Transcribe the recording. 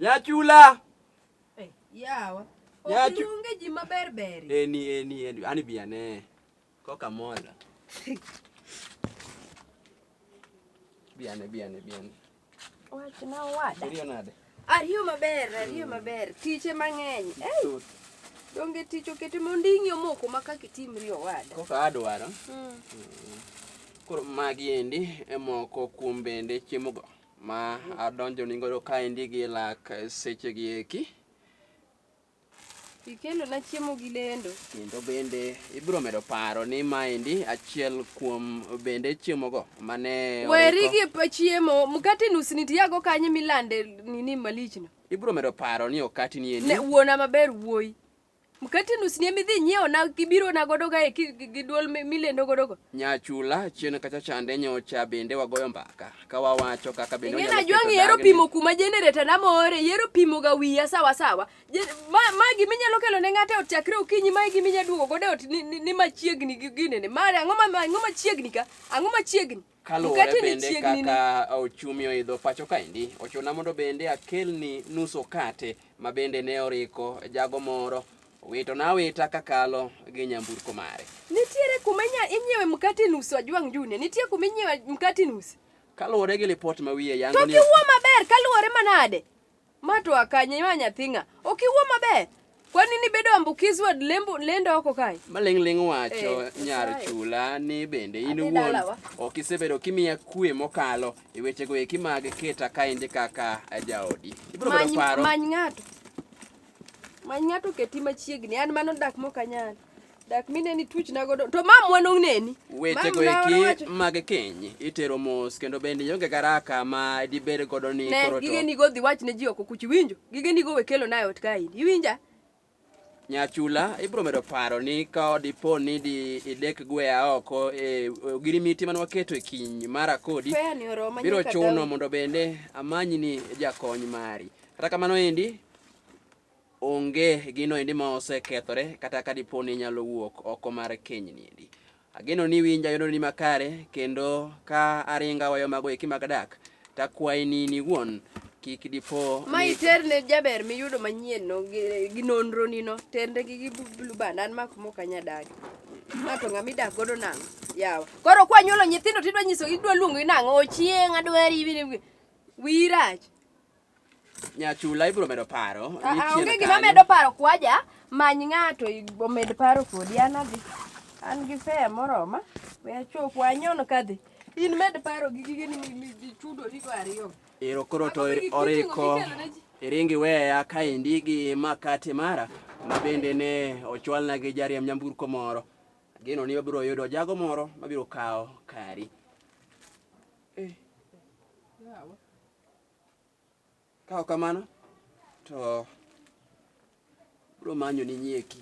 Nyachula. Yawa. Onge ji maber. Eni ani biane. Koka mola. Biane. Wach na wada. Iriyo nade? Ariyo maber. Tiche mang'eny. Donge tich okete monding'i omoko makaka itimri owada. Koka adwaro. Koro magi endi emoko kuom bende chiemogo ma adonjo ningodo kaendi gi lak seche gi eki. Ikelo na chiemo gi lendo. Kendo bende ibiro medo paro ni maendi achiel kuom bende chiemogo mane weri gi chiemo Makate nusni tiyago kanye milande nini malichno. Ibiro medo paro ni okati ni endi. Ne wuona maber wuoi. Makate nusni emidhi nyiewo na gibiro na godo ga gi duol milendo godo go. Nyachula chien kacha chande nyocha bende wagoyo mbaka ka wawacho kaka bende onyalo keto. Ng'ena yero pimo kuma generator na more yero pimo ga wiya sawa. Magi minyalo kelo ne ng'ato ot chakre okinyi magi minya duogo godo ot ni machiegni ginene. Mare ang'o machiegni ka? Ang'o machiegni? Kaluwore bende kaka ochumi oidho pacho kaendi ochuna mondo bende akelni nus okate ma bende ne oriko jago moro wito na wita kakalo gi nyamburko mare. Nitiere kuma inyiewe Makate nus Ajwang' Junior. Nitie kuma inyiewe Makate nus. Kaluwore gi report ma wiye yango ni. To kiwuo maber kaluwore manade? Mato akanye ma nyathinga. Okiwuo maber. Kwani ni bedo ambukizwa lendo oko kai. Maling wacho Nyachula ni bende in wuon okisebedo kimiya kwe mokalo e weche go eki mag keta kaendi kaka jaodi. Ibiro bedo paro. Many ng'ato keti machiegni an mano dak mokanyal. Dak mine ni tuch na godo. To mam wanong neni. Weche go eki mag keny itero mos kendo bende yonge garaka ma dibed godo ni koro to. Ne gige ni go dhi wach ne ji oko kuch winjo. Gige ni go wekelo na ot kaendi. Iwinja? Nyachula ibiro medo paro ni ka dipo ni idek gwea oko girimiti man waketo e kiny mara kodi biro chuno mondo bende amanyi ni jakony mari. Kata kamano endi onge gino endi ma osekethore kata ka dipo ni nyalo wuok oko mar keny ni endi. Ageno ni winja yono ni makare kendo ka aringa wayo mago eki mag dak takwayi ni wuon kik dipo ma iterne jaber miyudo manyien no gi nonro ni no tende gi blue band an mak mokanya dag ngato ngami dak godo nang'o yawa koro kwa nyuolo nyithindo tidwa nyiso idwa luongo inang'o ochieng adwari wirach. Nyachula ibiro medo paro ni onge gima medo paro kwaja many ng'ato omed paro kodi an gi fea moroma we achop wanyono kadhi in med paro gi gige ni chudo rigo ariyo. Ero koro to oriko iringi weya kaendi gi Makate mara ma bende ne ochwalna gi jariemb nyamburko moro. Ageno ni wabiro yudo jago moro mabiro kawo kari. Kawo kamano to biro manyo ni nyieki.